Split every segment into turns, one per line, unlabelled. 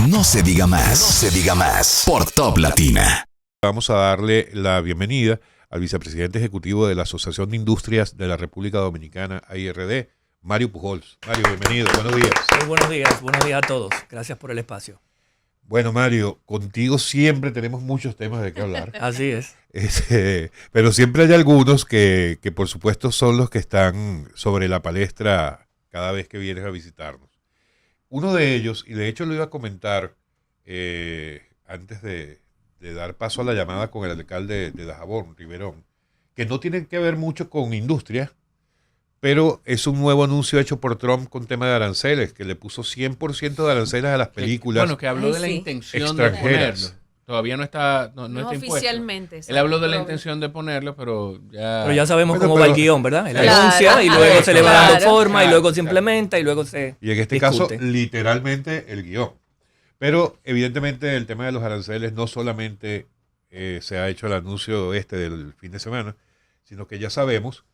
No se diga más. No se diga más. Por Top Latina.
Vamos a darle la bienvenida al vicepresidente ejecutivo de la Asociación de Industrias de la República Dominicana, AIRD, Mario Pujols. Mario, bienvenido. Buenos días.
Muy buenos días a todos. Gracias por el espacio.
Bueno, Mario, contigo siempre tenemos muchos temas de qué hablar.
Así es.
Pero siempre hay algunos que por supuesto son los que están sobre la palestra cada vez que vienes a visitarnos. Uno de ellos, y de hecho lo iba a comentar antes de dar paso a la llamada con el alcalde de Dajabón, Riverón, que no tienen que ver mucho con industria, pero es un nuevo anuncio hecho por Trump con tema de aranceles, que le puso 100% de aranceles a las películas.
Bueno, que habló de la intención de ponerlo. Todavía no está impuesto.
Oficialmente.
Él habló de la intención de ponerlo, pero ya...
Pero ya sabemos cómo va el guión, ¿verdad? Él anuncia y luego se le va dando forma y luego se implementa y luego se
Y en este caso, literalmente el guión. Pero evidentemente el tema de los aranceles no solamente se ha hecho el anuncio del fin de semana, sino que ya sabemos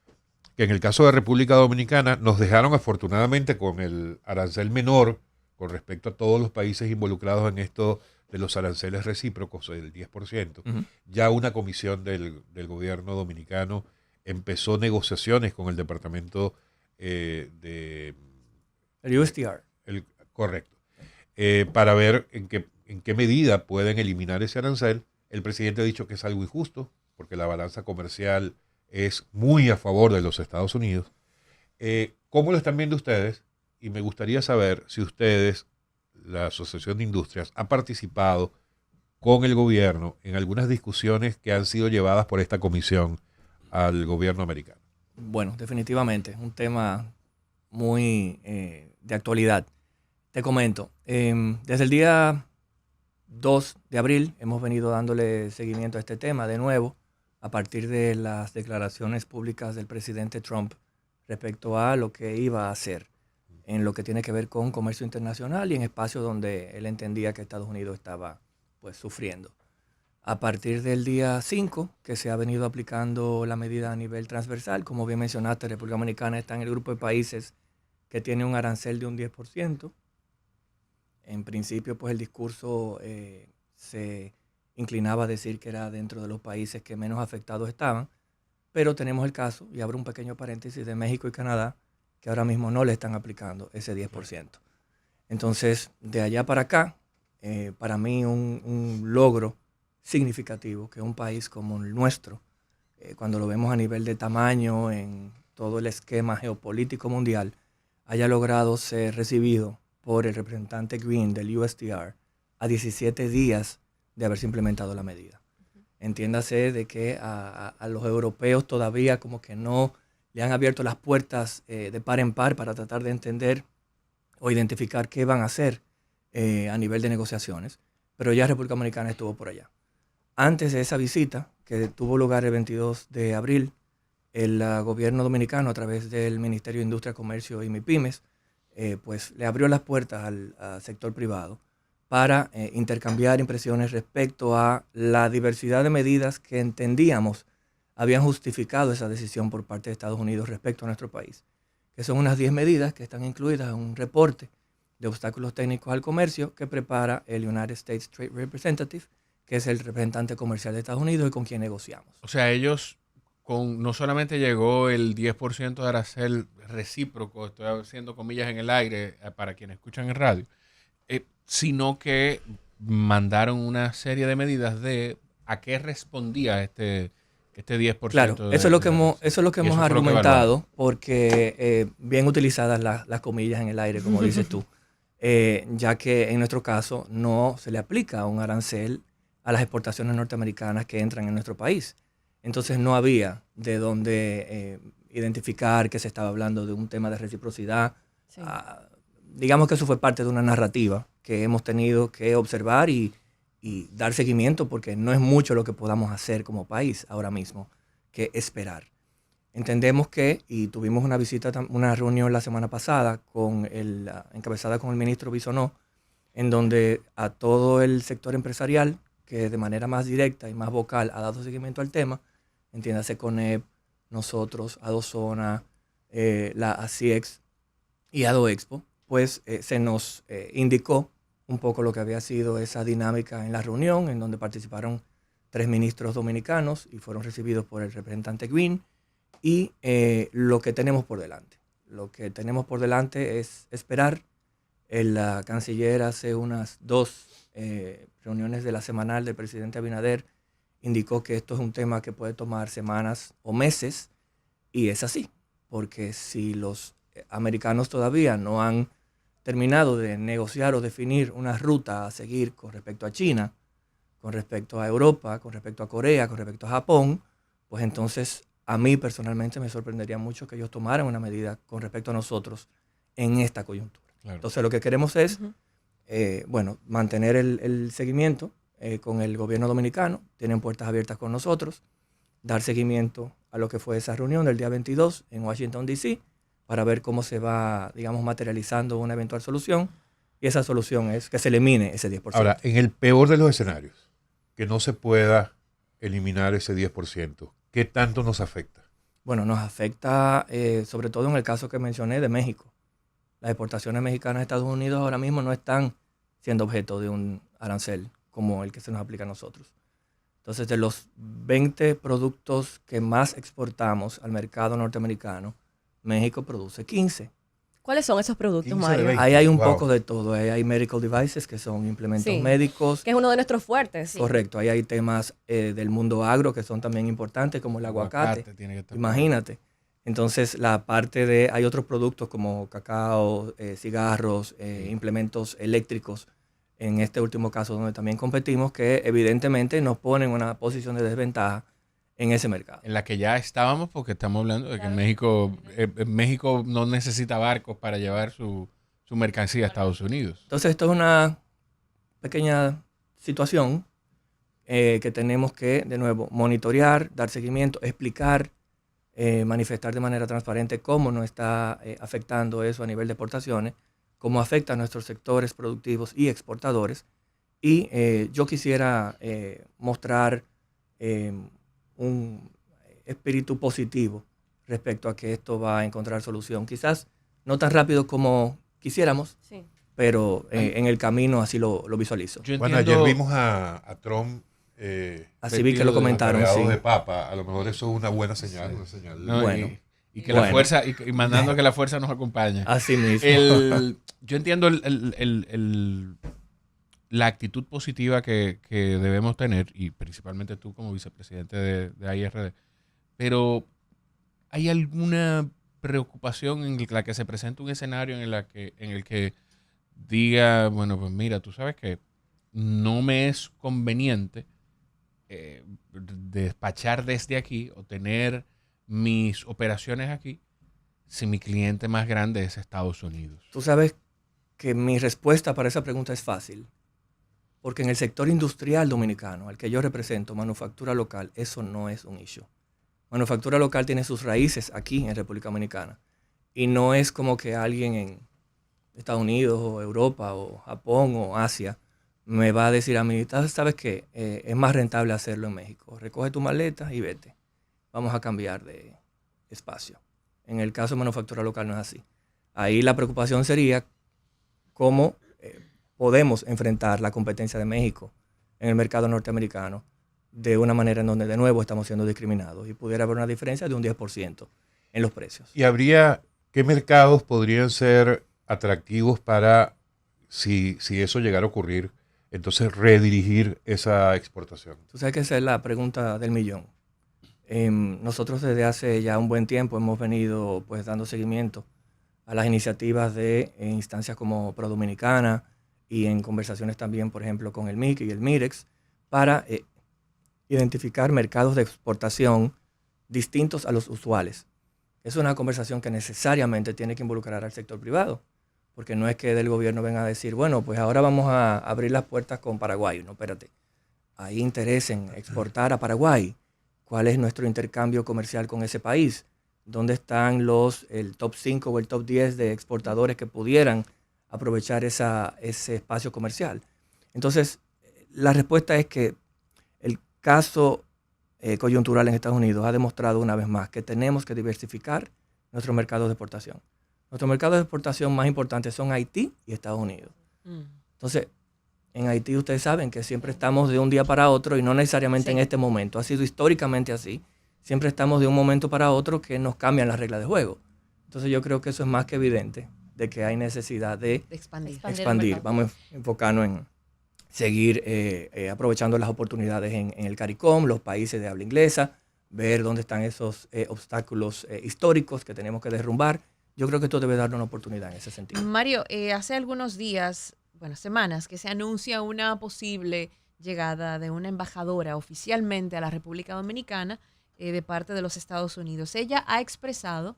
que en el caso de República Dominicana nos dejaron afortunadamente con el arancel menor con respecto a todos los países involucrados en esto de los aranceles recíprocos, el 10%. Uh-huh. Ya una comisión del gobierno dominicano empezó negociaciones con el departamento
el USTR.
Correcto. Para ver en qué medida pueden eliminar ese arancel. El presidente ha dicho que es algo injusto, porque la balanza comercial es muy a favor de los Estados Unidos. ¿Cómo lo están viendo ustedes? Y me gustaría saber si ustedes, la Asociación de Industrias, ha participado con el gobierno en algunas discusiones que han sido llevadas por esta comisión al gobierno americano.
Bueno, definitivamente, un tema muy de actualidad. Te comento, desde el día 2 de abril hemos venido dándole seguimiento a este tema de nuevo, a partir de las declaraciones públicas del presidente Trump respecto a lo que iba a hacer en lo que tiene que ver con comercio internacional y en espacios donde él entendía que Estados Unidos estaba pues sufriendo. A partir del día 5, que se ha venido aplicando la medida a nivel transversal, como bien mencionaste, República Dominicana está en el grupo de países que tiene un arancel de un 10%. En principio, pues el discurso se inclinaba a decir que era dentro de los países que menos afectados estaban, pero tenemos el caso, y abro un pequeño paréntesis, de México y Canadá, que ahora mismo no le están aplicando ese 10%. Entonces, de allá para acá, para mí un logro significativo que un país como el nuestro, cuando lo vemos a nivel de tamaño en todo el esquema geopolítico mundial, haya logrado ser recibido por el representante Green del USTR a 17 días de haberse implementado la medida. Entiéndase de que a los europeos todavía como que no le han abierto las puertas de par en par para tratar de entender o identificar qué van a hacer a nivel de negociaciones, pero ya República Dominicana estuvo por allá. Antes de esa visita, que tuvo lugar el 22 de abril, el gobierno dominicano, a través del Ministerio de Industria, Comercio y MIPYMES, pues le abrió las puertas al sector privado para intercambiar impresiones respecto a la diversidad de medidas que entendíamos habían justificado esa decisión por parte de Estados Unidos respecto a nuestro país, que son unas 10 medidas que están incluidas en un reporte de obstáculos técnicos al comercio que prepara el United States Trade Representative, que es el representante comercial de Estados Unidos y con quien negociamos.
O sea, ellos no solamente llegó el 10% de arancel recíproco, estoy haciendo comillas en el aire para quienes escuchan en radio, sino que mandaron una serie de medidas de a qué respondía este 10%.
Claro, eso es lo que hemos argumentado, porque bien utilizadas las comillas en el aire, como dices tú, ya que en nuestro caso no se le aplica un arancel a las exportaciones norteamericanas que entran en nuestro país. Entonces no había de dónde identificar que se estaba hablando de un tema de reciprocidad. Sí. Digamos que eso fue parte de una narrativa que hemos tenido que observar y dar seguimiento, porque no es mucho lo que podamos hacer como país ahora mismo que esperar. Entendemos que, y tuvimos una reunión la semana pasada encabezada con el ministro Bisonó, en donde a todo el sector empresarial, que de manera más directa y más vocal ha dado seguimiento al tema, entiéndase CONEP, nosotros, Adozona, la ACIEX y ADOEXPO, pues se nos indicó un poco lo que había sido esa dinámica en la reunión, en donde participaron 3 ministros dominicanos y fueron recibidos por el representante Green, y lo que tenemos por delante. Lo que tenemos por delante es esperar. La canciller hace unas 2 reuniones de la semanal del presidente Abinader indicó que esto es un tema que puede tomar semanas o meses, y es así, porque si los americanos todavía no han terminado de negociar o definir una ruta a seguir con respecto a China, con respecto a Europa, con respecto a Corea, con respecto a Japón, pues entonces a mí personalmente me sorprendería mucho que ellos tomaran una medida con respecto a nosotros en esta coyuntura.
Claro.
Entonces lo que queremos es, mantener el seguimiento con el gobierno dominicano. Tienen puertas abiertas con nosotros, dar seguimiento a lo que fue esa reunión del día 22 en Washington, D.C., para ver cómo se va, digamos, materializando una eventual solución. Y esa solución es que se elimine ese 10%.
Ahora, en el peor de los escenarios, que no se pueda eliminar ese 10%, ¿qué tanto nos afecta?
Bueno, nos afecta sobre todo en el caso que mencioné de México. Las exportaciones mexicanas a Estados Unidos ahora mismo no están siendo objeto de un arancel como el que se nos aplica a nosotros. Entonces, de los 20 productos que más exportamos al mercado norteamericano, México produce 15.
¿Cuáles son esos productos,
15 de
Mario?
20.
Ahí hay un
Wow.
poco de todo. Ahí hay medical devices, que son implementos
Sí.
médicos.
Que es uno de nuestros fuertes. Sí.
Correcto. Ahí hay temas del mundo agro que son también importantes, como el aguacate.
Tiene que estar.
Imagínate. Entonces, la parte de... Hay otros productos como cacao, cigarros, implementos eléctricos, en este último caso donde también competimos, que evidentemente nos ponen en una posición de desventaja en ese mercado.
En la que ya estábamos, porque estamos hablando de que México no necesita barcos para llevar su mercancía a Estados Unidos.
Entonces, esto es una pequeña situación que tenemos que, de nuevo, monitorear, dar seguimiento, explicar, manifestar de manera transparente cómo nos está afectando eso a nivel de exportaciones, cómo afecta a nuestros sectores productivos y exportadores. Y yo quisiera mostrar un espíritu positivo respecto a que esto va a encontrar solución. Quizás no tan rápido como quisiéramos,
Sí.
pero en el camino así lo visualizo.
Yo
Bueno,
entiendo-
ayer vimos a Trump
Así vi que lo comentaron,
cargado
sí.
de papa. A lo mejor eso es una buena señal.
Sí.
Una señal.
No,
Bueno.
y que
Bueno.
la fuerza, y mandando que la fuerza nos acompañe.
Así mismo.
Yo entiendo la actitud positiva que debemos tener, y principalmente tú como vicepresidente de AIRD, pero ¿hay alguna preocupación en la que se presente un escenario en el que diga, bueno, pues mira, tú sabes que no me es conveniente despachar desde aquí o tener mis operaciones aquí si mi cliente más grande es Estados Unidos?
Tú sabes que mi respuesta para esa pregunta es fácil, porque en el sector industrial dominicano, al que yo represento, manufactura local, eso no es un issue. Manufactura local tiene sus raíces aquí en República Dominicana, y no es como que alguien en Estados Unidos o Europa o Japón o Asia me va a decir a mí, ¿sabes qué? Es más rentable hacerlo en México. Recoge tu maleta y vete. Vamos a cambiar de espacio. En el caso de manufactura local no es así. Ahí la preocupación sería cómo podemos enfrentar la competencia de México en el mercado norteamericano de una manera en donde de nuevo estamos siendo discriminados y pudiera haber una diferencia de un 10% en los precios.
¿Y qué mercados podrían ser atractivos para, si eso llegara a ocurrir, entonces redirigir esa exportación?
Tú sabes que esa es la pregunta del millón. Nosotros desde hace ya un buen tiempo hemos venido pues dando seguimiento a las iniciativas de instancias como ProDominicana y en conversaciones también, por ejemplo, con el MIC y el MIREX para identificar mercados de exportación distintos a los usuales. Es una conversación que necesariamente tiene que involucrar al sector privado, porque no es que del gobierno venga a decir, bueno, pues ahora vamos a abrir las puertas con Paraguay. No, espérate. Hay interés en exportar a Paraguay. ¿Cuál es nuestro intercambio comercial con ese país? ¿Dónde están el top 5 o el top 10 de exportadores que pudieran aprovechar ese espacio comercial? Entonces, la respuesta es que el caso coyuntural en Estados Unidos ha demostrado una vez más que tenemos que diversificar nuestros mercados de exportación. Nuestros mercados de exportación más importantes son Haití y Estados Unidos. Entonces, En Haití ustedes saben que siempre estamos de un día para otro y no necesariamente en este momento. Ha sido históricamente así. Siempre estamos de un momento para otro que nos cambian las reglas de juego. Entonces yo creo que eso es más que evidente de que hay necesidad de expandir. Vamos a enfocarnos en seguir aprovechando las oportunidades en el CARICOM, los países de habla inglesa, ver dónde están esos obstáculos históricos que tenemos que derrumbar. Yo creo que esto debe darnos una oportunidad en ese sentido.
Mario, hace algunos días, semanas, que se anuncia una posible llegada de una embajadora oficialmente a la República Dominicana de parte de los Estados Unidos. Ella ha expresado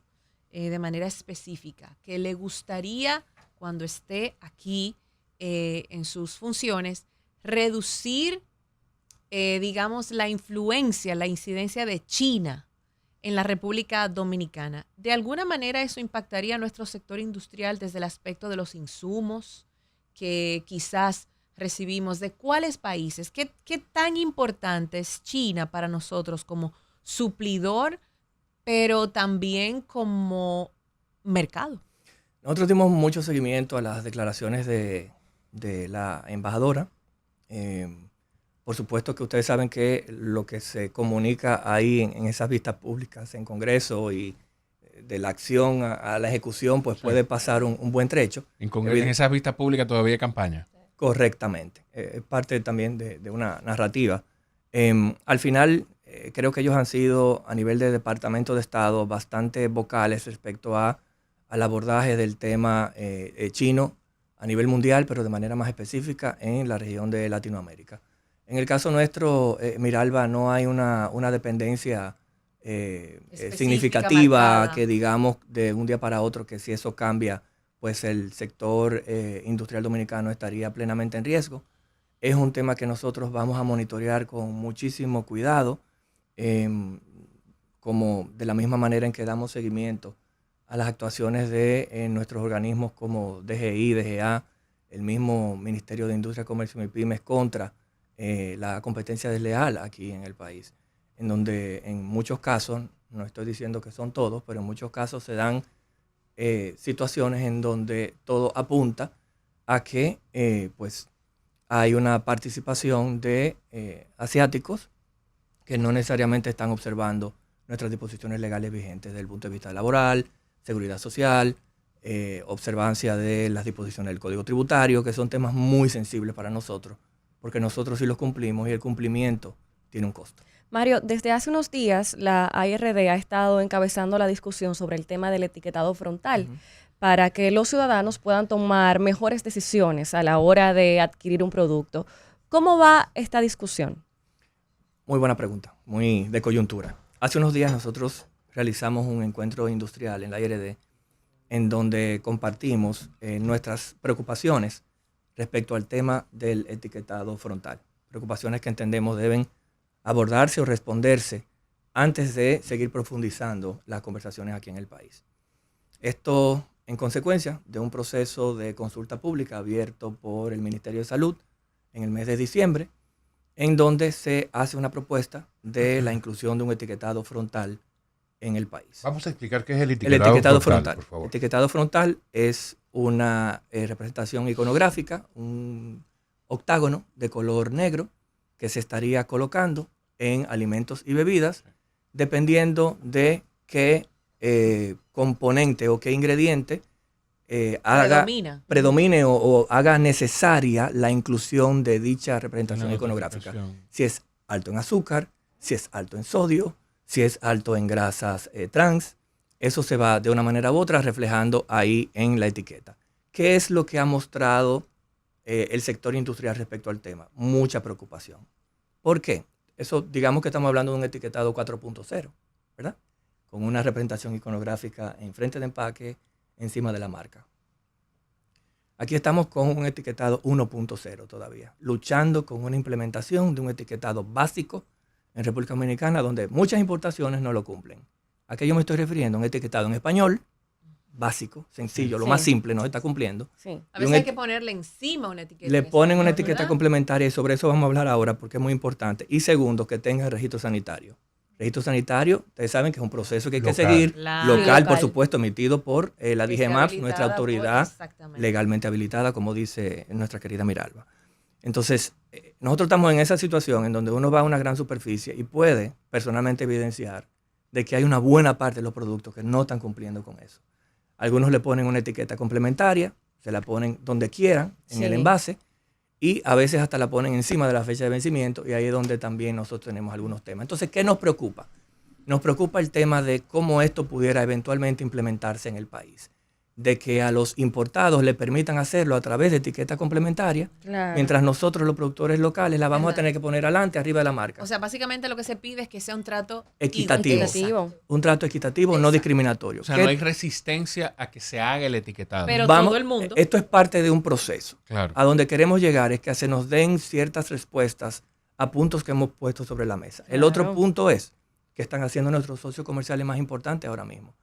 de manera específica que le gustaría, cuando esté aquí en sus funciones, reducir, digamos, la influencia, la incidencia de China en la República Dominicana. ¿De alguna manera eso impactaría a nuestro sector industrial desde el aspecto de los insumos que quizás recibimos? ¿De cuáles países? ¿Qué tan importante es China para nosotros como suplidor, pero también como mercado?
Nosotros dimos mucho seguimiento a las declaraciones de la embajadora. Por supuesto que ustedes saben que lo que se comunica ahí en esas vistas públicas en Congreso y de la acción a la ejecución, pues puede pasar un buen trecho.
En esas vistas públicas todavía hay campaña.
Correctamente. Es parte también de una narrativa. Al final, creo que ellos han sido, a nivel de Departamento de Estado, bastante vocales respecto al abordaje del tema chino a nivel mundial, pero de manera más específica en la región de Latinoamérica. En el caso nuestro, Miralba, no hay una dependencia significativa
marcada,
que digamos de un día para otro, que si eso cambia, pues el sector industrial dominicano estaría plenamente en riesgo. Es un tema que nosotros vamos a monitorear con muchísimo cuidado, como de la misma manera en que damos seguimiento a las actuaciones de nuestros organismos como DGI, DGA, el mismo Ministerio de Industria, Comercio y Pymes contra la competencia desleal aquí en el país, en donde en muchos casos, no estoy diciendo que son todos, pero en muchos casos se dan situaciones en donde todo apunta a que pues hay una participación de asiáticos que no necesariamente están observando nuestras disposiciones legales vigentes desde el punto de vista laboral, seguridad social, observancia de las disposiciones del Código Tributario, que son temas muy sensibles para nosotros, porque nosotros sí los cumplimos y el cumplimiento tiene un costo.
Mario, desde hace unos días la ARD ha estado encabezando la discusión sobre el tema del etiquetado frontal para que los ciudadanos puedan tomar mejores decisiones a la hora de adquirir un producto. ¿Cómo va esta discusión?
Muy buena pregunta, muy de coyuntura. Hace unos días nosotros realizamos un encuentro industrial en la ARD en donde compartimos nuestras preocupaciones respecto al tema del etiquetado frontal. Preocupaciones que entendemos deben abordarse o responderse antes de seguir profundizando las conversaciones aquí en el país. Esto en consecuencia de un proceso de consulta pública abierto por el Ministerio de Salud en el mes de diciembre, en donde se hace una propuesta de la inclusión de un etiquetado frontal en el país.
Vamos a explicar qué es el etiquetado frontal, por favor.
El etiquetado frontal es una representación iconográfica, un octágono de color negro que se estaría colocando en alimentos y bebidas, dependiendo de qué componente o qué ingrediente predomine o haga necesaria la inclusión de dicha representación iconográfica. Si es alto en azúcar, si es alto en sodio, si es alto en grasas trans, eso se va de una manera u otra reflejando ahí en la etiqueta. ¿Qué es lo que ha mostrado el sector industrial respecto al tema? Mucha preocupación. ¿Por qué? Eso, digamos que estamos hablando de un etiquetado 4.0, ¿verdad? Con una representación iconográfica en frente de empaque, encima de la marca. Aquí estamos con un etiquetado 1.0 todavía, luchando con una implementación de un etiquetado básico en República Dominicana, donde muchas importaciones no lo cumplen. ¿A qué yo me estoy refiriendo? Un etiquetado en español, básico, sencillo, lo más simple, no se está cumpliendo.
Sí. A veces hay que ponerle encima una etiqueta.
Le ponen una etiqueta complementaria y sobre eso vamos a hablar ahora porque es muy importante. Y segundo, que tenga registro sanitario. Registro sanitario, ustedes saben que es un proceso que hay que seguir, local, por supuesto, emitido por la DGMAPS, nuestra autoridad legalmente habilitada, como dice nuestra querida Miralba. Entonces, nosotros estamos en esa situación en donde uno va a una gran superficie y puede personalmente evidenciar de que hay una buena parte de los productos que no están cumpliendo con eso. Algunos le ponen una etiqueta complementaria, se la ponen donde quieran, en el envase, y a veces hasta la ponen encima de la fecha de vencimiento, y ahí es donde también nosotros tenemos algunos temas. Entonces, ¿qué nos preocupa? Nos preocupa el tema de cómo esto pudiera eventualmente implementarse en el país. De que a los importados le permitan hacerlo a través de etiqueta complementaria, mientras nosotros los productores locales la vamos a tener que poner adelante, arriba de la marca.
O sea, básicamente lo que se pide es que sea un trato
equitativo. Un trato equitativo, no discriminatorio.
O sea, no hay resistencia a que se haga el etiquetado.
Pero todo el mundo.
Esto es parte de un proceso.
Claro.
A donde queremos llegar es que se nos den ciertas respuestas a puntos que hemos puesto sobre la mesa. El otro punto es que están haciendo nuestros socios comerciales más importantes ahora mismo.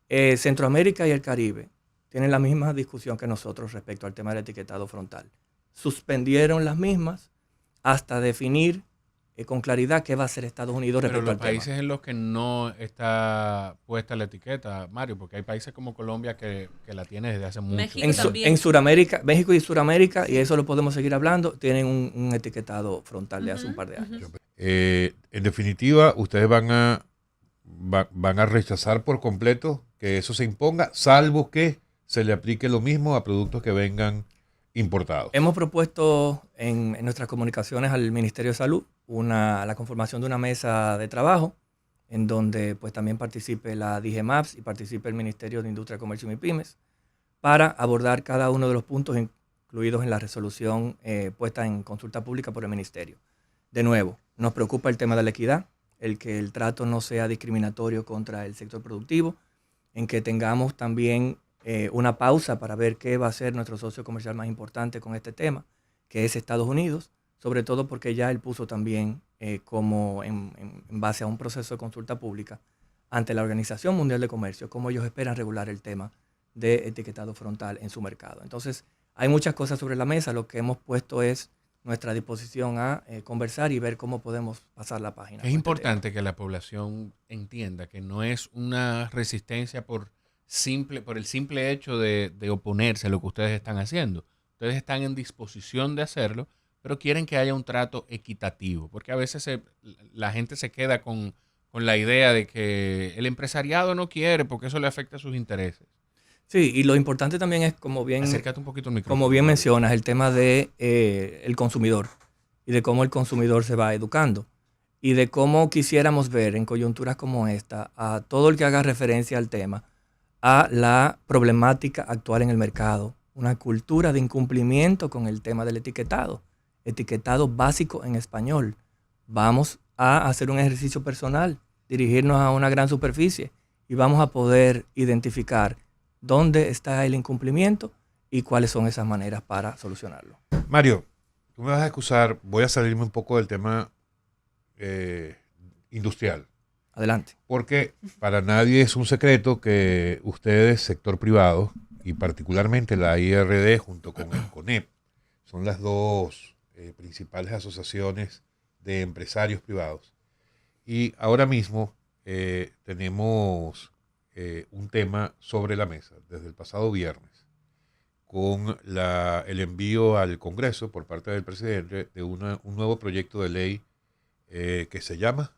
Centroamérica y el Caribe tienen la misma discusión que nosotros respecto al tema del etiquetado frontal. Suspendieron las mismas hasta definir con claridad qué va a hacer Estados Unidos respecto al tema.
Pero los países en los que no está puesta la etiqueta, Mario, porque hay países como Colombia que la tiene desde hace mucho.
México también.
En Sudamérica, México y Sudamérica, y eso lo podemos seguir hablando, tienen un etiquetado frontal de hace un par de años.
En definitiva, ustedes van a rechazar por completo que eso se imponga, salvo que se le aplique lo mismo a productos que vengan importados.
Hemos propuesto en nuestras comunicaciones al Ministerio de Salud la conformación de una mesa de trabajo en donde pues también participe la DGMAPS y participe el Ministerio de Industria, Comercio y MIPYMES para abordar cada uno de los puntos incluidos en la resolución puesta en consulta pública por el Ministerio. De nuevo, nos preocupa el tema de la equidad, el que el trato no sea discriminatorio contra el sector productivo, en que tengamos también una pausa para ver qué va a ser nuestro socio comercial más importante con este tema, que es Estados Unidos, sobre todo porque ya él puso también como en base a un proceso de consulta pública ante la Organización Mundial de Comercio, cómo ellos esperan regular el tema de etiquetado frontal en su mercado. Entonces, hay muchas cosas sobre la mesa, lo que hemos puesto es nuestra disposición a conversar y ver cómo podemos pasar la página.
Es importante que la población entienda que no es una resistencia por el simple hecho de oponerse a lo que ustedes están haciendo. Ustedes están en disposición de hacerlo, pero quieren que haya un trato equitativo, porque a veces la gente se queda con la idea de que el empresariado no quiere porque eso le afecta a sus intereses.
Sí, y lo importante también es,
acércate un poquito al micrófono,
como bien mencionas, el tema de el consumidor y de cómo el consumidor se va educando y de cómo quisiéramos ver en coyunturas como esta a todo el que haga referencia al tema, a la problemática actual en el mercado, una cultura de incumplimiento con el tema del etiquetado básico en español. Vamos a hacer un ejercicio personal, dirigirnos a una gran superficie y vamos a poder identificar dónde está el incumplimiento y cuáles son esas maneras para solucionarlo.
Mario, tú me vas a excusar, voy a salirme un poco del tema industrial.
Adelante.
Porque para nadie es un secreto que ustedes, sector privado, y particularmente la IRD junto con el CONEP, son las dos principales asociaciones de empresarios privados. Y ahora mismo tenemos un tema sobre la mesa desde el pasado viernes con el envío al Congreso por parte del presidente de un nuevo proyecto de ley que se llama...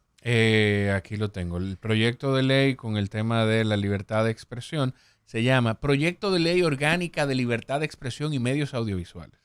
Aquí lo tengo. El proyecto de ley con el tema de la libertad de expresión se llama Proyecto de Ley Orgánica de Libertad de Expresión y Medios Audiovisuales.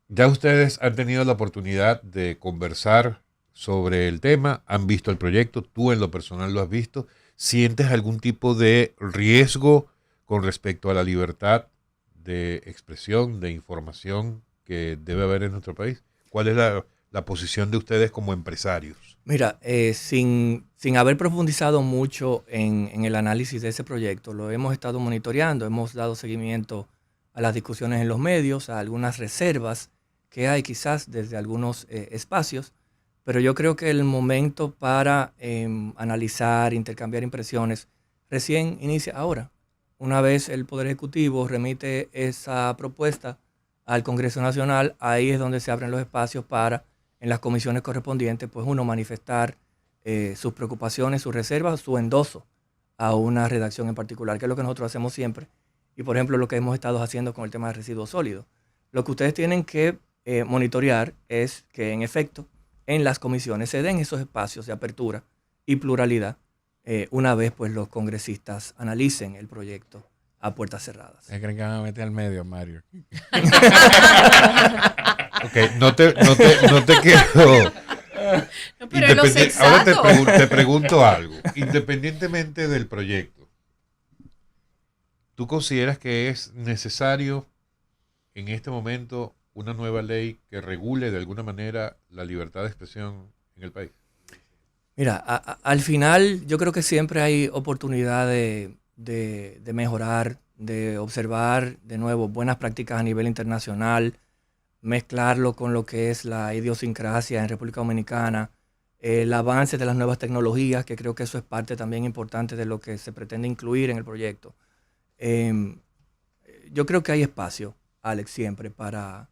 Ya ustedes han tenido la oportunidad de conversar sobre el tema, han visto el proyecto, tú en lo personal lo has visto. ¿Sientes algún tipo de riesgo con respecto a la libertad de expresión, de información que debe haber en nuestro país? ¿Cuál es la posición de ustedes como empresarios?
Mira, sin haber profundizado mucho en el análisis de ese proyecto, lo hemos estado monitoreando, hemos dado seguimiento a las discusiones en los medios, a algunas reservas que hay quizás desde algunos espacios, pero yo creo que el momento para analizar, intercambiar impresiones, recién inicia ahora. Una vez el Poder Ejecutivo remite esa propuesta al Congreso Nacional, ahí es donde se abren los espacios para, en las comisiones correspondientes, pues uno manifestar sus preocupaciones, sus reservas, su endoso a una redacción en particular, que es lo que nosotros hacemos siempre. Y, por ejemplo, lo que hemos estado haciendo con el tema de residuos sólidos. Lo que ustedes tienen que monitorear es que en efecto en las comisiones se den esos espacios de apertura y pluralidad una vez pues los congresistas analicen el proyecto a puertas cerradas.
¿Se creen que van a meter al medio, Mario?
Ok, no te quiero...
No, pero es lo
Ahora
sensato.
te pregunto algo. Independientemente del proyecto, ¿tú consideras que es necesario en este momento una nueva ley que regule de alguna manera la libertad de expresión en el país?
Mira, al final yo creo que siempre hay oportunidad de mejorar, de observar de nuevo buenas prácticas a nivel internacional, mezclarlo con lo que es la idiosincrasia en República Dominicana, el avance de las nuevas tecnologías, que creo que eso es parte también importante de lo que se pretende incluir en el proyecto. Yo creo que hay espacio, Alex, siempre para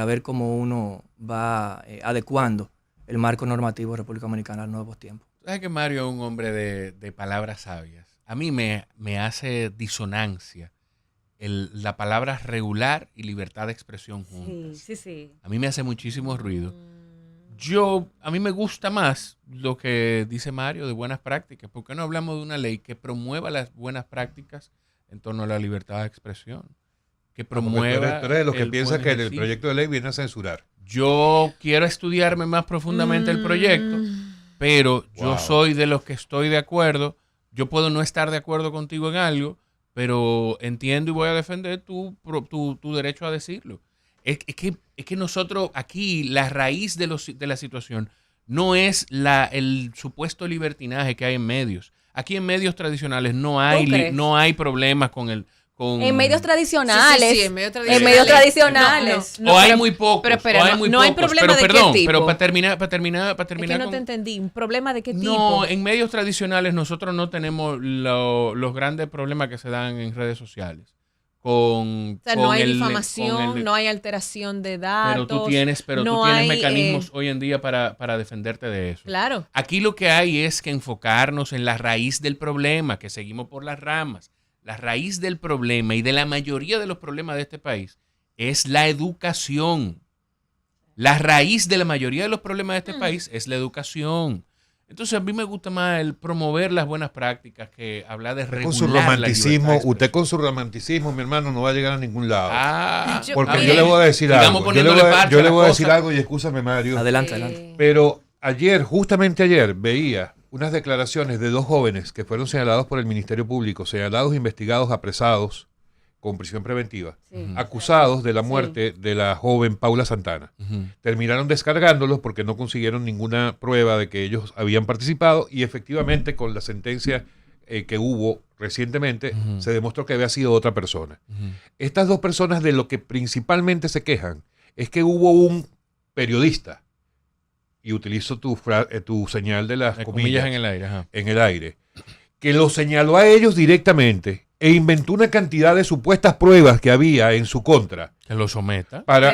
ver cómo uno va adecuando el marco normativo de República Dominicana a los nuevos tiempos.
¿Sabes que Mario es un hombre de palabras sabias? A mí me hace disonancia la palabra regular y libertad de expresión juntas.
Sí.
A mí me hace muchísimo ruido. A mí me gusta más lo que dice Mario de buenas prácticas. ¿Por qué no hablamos de una ley que promueva las buenas prácticas en torno a la libertad de expresión? Que promueva.
Tú eres de los que
el
piensa
buen
que el
ejercicio.
proyecto de ley viene a censurar.
Yo quiero estudiarme más profundamente el proyecto, pero yo
Wow.
soy de los que estoy de acuerdo. Yo puedo no estar de acuerdo contigo en algo, pero entiendo y voy a defender tu derecho a decirlo. Es que nosotros aquí, la raíz de la situación no es el supuesto libertinaje que hay en medios. Aquí en medios tradicionales no hay problemas con
En medios tradicionales.
Sí, en medios
En medios tradicionales.
No,
o hay
pero-
muy pocos.
pero espera,
o hay
no-
muy
no hay
pocos.
problema
pero
de qué
perdón,
tipo.
pero para terminar
Es que no
con-
te entendí. ¿Un problema de qué tipo?
No, en medios tradicionales nosotros no tenemos los grandes problemas que se dan en redes sociales.
O sea, no hay
con
difamación, no hay alteración de datos.
Pero tú tienes
no hay,
mecanismos hoy en día para defenderte de eso.
Claro.
Aquí lo que hay es que enfocarnos en la raíz del problema, que seguimos por las ramas. La raíz del problema y de la mayoría de los problemas de este país es la educación. La raíz de la mayoría de los problemas de este país es la educación. Entonces a mí me gusta más el promover las buenas prácticas que hablar de regular
Con su
la libertad de
romanticismo,
expresión.
usted con su romanticismo, mi hermano, no va a llegar a ningún lado. Porque
mire,
yo le voy a decir
sigamos
algo. Yo le
poniéndole
voy a,
parche
yo
a
le
la
voy a
cosa.
decir algo y escúchame, Mario.
Adelante, adelante.
Pero justamente ayer, veía unas declaraciones de dos jóvenes que fueron señalados por el Ministerio Público, señalados, investigados, apresados con prisión preventiva, acusados de la muerte de la joven Paula Santana.
Ujú.
Terminaron descargándolos porque no consiguieron ninguna prueba de que ellos habían participado y efectivamente con la sentencia que hubo recientemente se demostró que había sido otra persona. Estas dos personas de lo que principalmente se quejan es que hubo un periodista, y utilizo tu señal de las comillas
en el aire. Ajá.
en el aire, que los señaló a ellos directamente e inventó una cantidad de supuestas pruebas que había en su contra
Que lo someta.
para...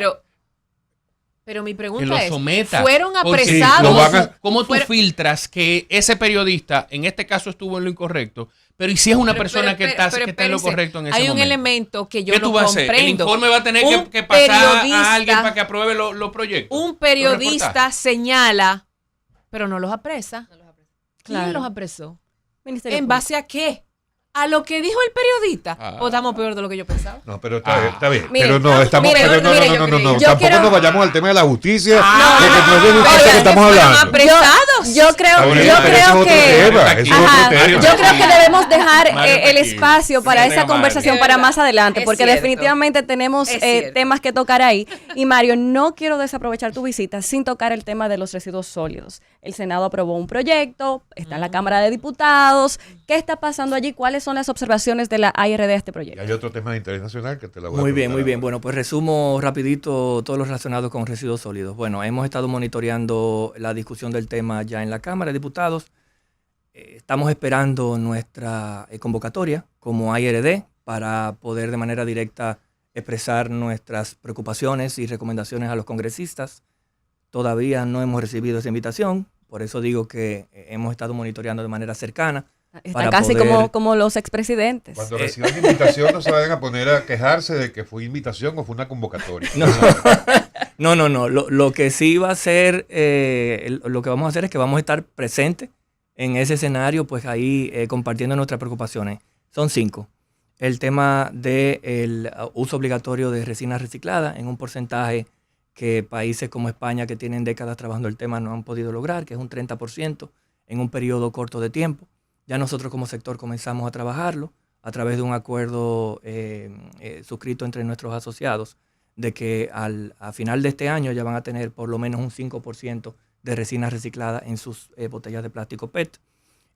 Pero mi
Que
pregunta
lo
es,
someta.
¿fueron
Porque
apresados?
lo van a-
¿Cómo tú
Fueron-
filtras que ese periodista, en este caso, estuvo en lo incorrecto, pero y si es una persona que está en lo
espérense,
correcto en ese
hay un
momento?
elemento que yo
¿Qué
no
tú vas a hacer? El
comprendo.
informe va a tener
Un
que pasar
periodista-
a alguien para que apruebe los proyectos.
Un
los
periodista
reportajes.
señala, pero no los apresa. ¿Quién
Claro.
los apresó?
Ministerio
¿En
Público.
base a qué? ¿A lo que dijo el periodista?
Ah.
¿O estamos peor de lo que yo pensaba?
No, pero está bien.
Mire,
pero no, estamos...
mire,
pero no,
mire,
no, no, no, no,
yo
tampoco
quiero-
nos vayamos al tema de la justicia,
Ah,
porque no es de justicia
oigan,
que estamos
fueron
hablando.
apresados.
Yo creo,
Está bien,
yo
pero ese es
creo
otro
que...
tema, ese es
Ajá,
otro tema.
yo creo que debemos dejar
Mario
el
Paquín.
espacio para
Sí,
esa
Mario.
conversación
Es
para
verdad.
más adelante,
Es
porque
cierto.
definitivamente tenemos
Es cierto.
temas que tocar ahí. Y Mario, no quiero desaprovechar tu visita sin tocar el tema de los residuos sólidos. El Senado aprobó un proyecto, está en la Cámara de Diputados. ¿Qué está pasando allí? ¿Cuáles son las observaciones de la ARD a este
Y
proyecto?
hay otro tema de interés nacional que te la voy a
Muy bien,
preguntar
muy bien.
ahora.
Bueno, pues resumo rapidito todo lo relacionado con residuos sólidos. Bueno, hemos estado monitoreando la discusión del tema ya en la Cámara de Diputados. Estamos esperando nuestra convocatoria como ARD para poder de manera directa expresar nuestras preocupaciones y recomendaciones a los congresistas. Todavía no hemos recibido esa invitación, por eso digo que hemos estado monitoreando de manera cercana.
Está
para
casi
poder-
como los expresidentes.
Cuando reciban invitación no se vayan a poner a quejarse de que fue invitación o fue una convocatoria.
No. No. Lo que sí va a ser, lo que vamos a hacer es que vamos a estar presentes en ese escenario, pues ahí compartiendo nuestras preocupaciones. Son 5. El tema del uso obligatorio de resinas recicladas en un porcentaje que países como España, que tienen décadas trabajando el tema, no han podido lograr, que es un 30% en un periodo corto de tiempo. Ya nosotros como sector comenzamos a trabajarlo a través de un acuerdo suscrito entre nuestros asociados, de que a final de este año ya van a tener por lo menos un 5% de resina reciclada en sus botellas de plástico PET.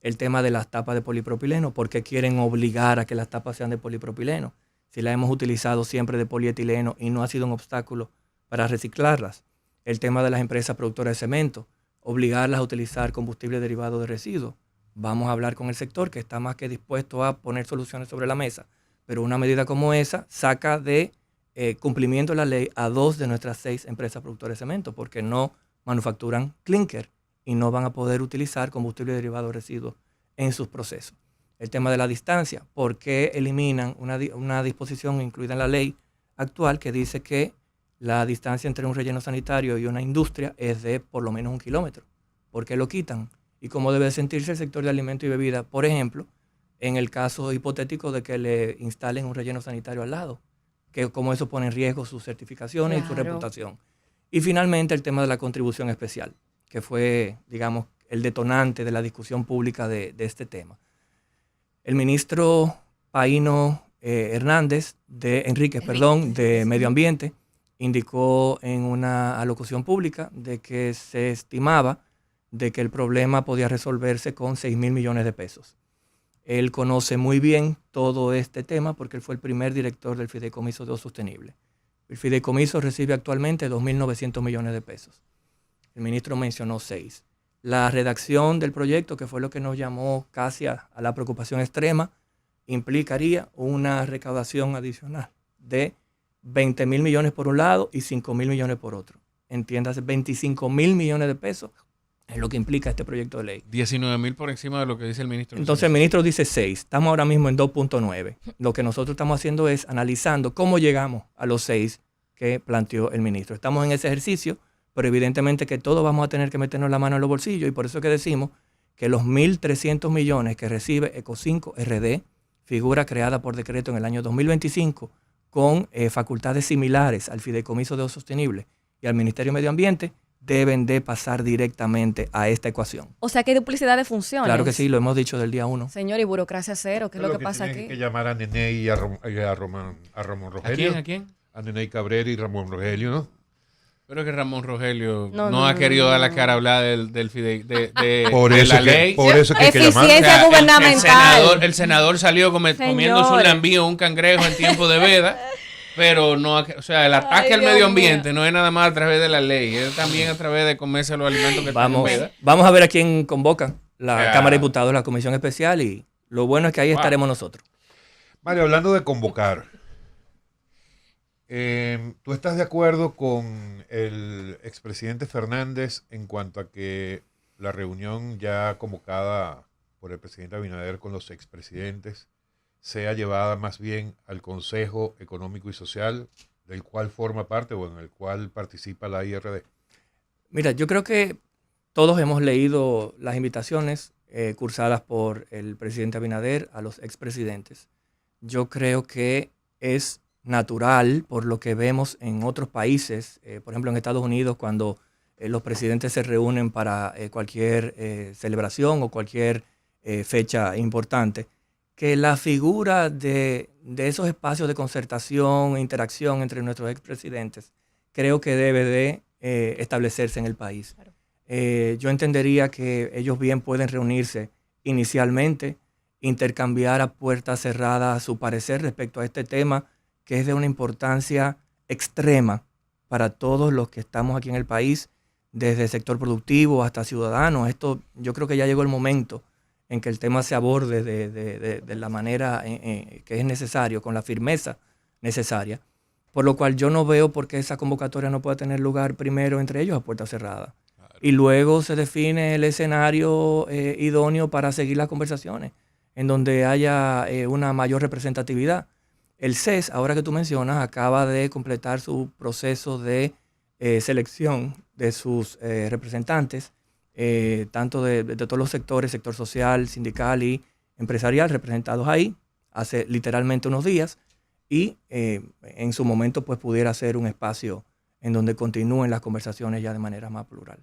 El tema de las tapas de polipropileno, ¿por qué quieren obligar a que las tapas sean de polipropileno? Si las hemos utilizado siempre de polietileno y no ha sido un obstáculo para reciclarlas. El tema de las empresas productoras de cemento, obligarlas a utilizar combustible derivado de residuos. Vamos a hablar con el sector, que está más que dispuesto a poner soluciones sobre la mesa, pero una medida como esa saca de cumplimiento de la ley a 2 de nuestras 6 empresas productoras de cemento, porque no manufacturan clinker y no van a poder utilizar combustible derivado de residuos en sus procesos. El tema de la distancia, ¿por qué eliminan una disposición incluida en la ley actual que dice que la distancia entre un relleno sanitario y una industria es de por lo menos 1 kilómetro? ¿Por qué lo quitan? ¿Y cómo debe sentirse el sector de alimentos y bebidas, por ejemplo, en el caso hipotético de que le instalen un relleno sanitario al lado? Que cómo eso pone en riesgo sus certificaciones y su reputación. Y finalmente el tema de la contribución especial, que fue, digamos, el detonante de la discusión pública de este tema. El ministro Paino Hernández, de Medio Ambiente, indicó en una alocución pública de que se estimaba de que el problema podía resolverse con 6.000 millones de pesos. Él conoce muy bien todo este tema porque él fue el primer director del Fideicomiso de Uso Sostenible. El fideicomiso recibe actualmente 2.900 millones de pesos. El ministro mencionó 6. La redacción del proyecto, que fue lo que nos llamó casi a la preocupación extrema, implicaría una recaudación adicional de 20.000 millones por un lado y 5.000 millones por otro. Entiéndase, 25.000 millones de pesos es lo que implica este proyecto de ley.
19.000 por encima de lo que dice el ministro.
Entonces el ministro dice 6. Estamos ahora mismo en 2.9. Lo que nosotros estamos haciendo es analizando cómo llegamos a los 6 que planteó el ministro. Estamos en ese ejercicio, pero evidentemente que todos vamos a tener que meternos la mano en los bolsillos, y por eso es que decimos que los 1.300 millones que recibe Eco5 RD, figura creada por decreto en el año 2025, con facultades similares al Fideicomiso de Uso Sostenible y al Ministerio de Medio Ambiente, deben de pasar directamente a esta ecuación.
O sea, que hay duplicidad de funciones.
Claro que sí, lo hemos dicho del día 1.
Señor, y burocracia cero, ¿qué es lo que pasa aquí?
Hay que llamar a Nené y a Ramón Rogelio.
¿A quién?
A Nené Cabrera y Ramón Rogelio, ¿no?
Pero que Ramón Rogelio no ha querido dar la cara a hablar del Fidei, de la ley.
Por eso que hay que llamar.
Eficiencia gubernamental.
El senador salió comiéndose un lambío, un cangrejo en tiempo de veda. Pero no, o sea, el ataque al medio ambiente no es nada más a través de la ley, es también a través de comerse los alimentos que tienen veda.
Vamos a ver a quién convoca la Cámara de Diputados, la Comisión Especial, y lo bueno es que ahí estaremos nosotros.
Mario, hablando de convocar, ¿tú estás de acuerdo con el expresidente Fernández en cuanto a que la reunión ya convocada por el presidente Abinader con los expresidentes sea llevada más bien al Consejo Económico y Social, del cual forma parte o en el cual participa la IRD?
Mira, yo creo que todos hemos leído las invitaciones cursadas por el presidente Abinader a los expresidentes. Yo creo que es natural, por lo que vemos en otros países, por ejemplo en Estados Unidos, cuando los presidentes se reúnen para cualquier celebración o cualquier fecha importante, que la figura de esos espacios de concertación e interacción entre nuestros expresidentes creo que debe de establecerse en el país. Claro. Yo entendería que ellos bien pueden reunirse inicialmente, intercambiar a puertas cerradas su parecer respecto a este tema, que es de una importancia extrema para todos los que estamos aquí en el país, desde el sector productivo hasta ciudadanos. Esto, yo creo que ya llegó el momento en que el tema se aborde de la manera que es necesario, con la firmeza necesaria, por lo cual yo no veo por qué esa convocatoria no pueda tener lugar primero entre ellos a puerta cerrada. Claro. Y luego se define el escenario idóneo para seguir las conversaciones, en donde haya una mayor representatividad. El CES, ahora que tú mencionas, acaba de completar su proceso de selección de sus representantes, tanto de todos los sectores, sector social, sindical y empresarial, representados ahí hace literalmente unos días, y en su momento pues pudiera ser un espacio en donde continúen las conversaciones ya de manera más plural.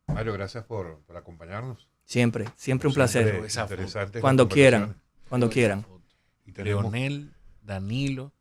Mario, gracias por acompañarnos.
Siempre un placer.
Interesante.
Cuando quieran.
Y tenemos,
Leonel, Danilo,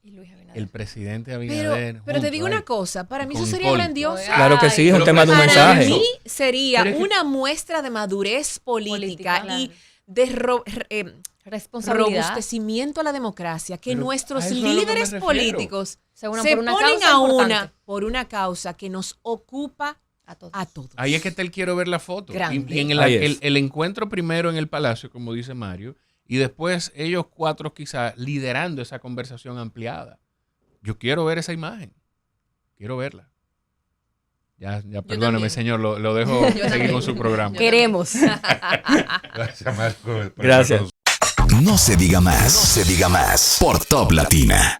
Y Luis Abinader.
el presidente Abinader.
Pero te
junto
digo
ahí.
una cosa, para mí
Con
eso sería
Hipólito.
grandioso.
Claro que sí, es un
Pero
tema de un
Para
mensaje.
mí sería
Pero es que-
una muestra de madurez política
Política,
y de
Responsabilidad.
robustecimiento a la democracia, que
Pero
nuestros
a eso es a lo que me
líderes
refiero.
políticos
Se unan
se
por una
ponen
causa
a una
importante.
por una causa que nos ocupa
A todos.
a todos.
Ahí es que él quiero ver la foto.
Grande.
Y en
Ahí es.
el encuentro primero en el Palacio, como dice Mario, y después ellos 4 quizás liderando esa conversación ampliada. Yo quiero ver esa imagen. Quiero verla. Ya perdóneme,
también.
señor, lo dejo
Yo
seguir
también.
con su programa.
Queremos.
gracias, Marco.
Gracias.
No se diga más. No se diga más. Por Top Latina.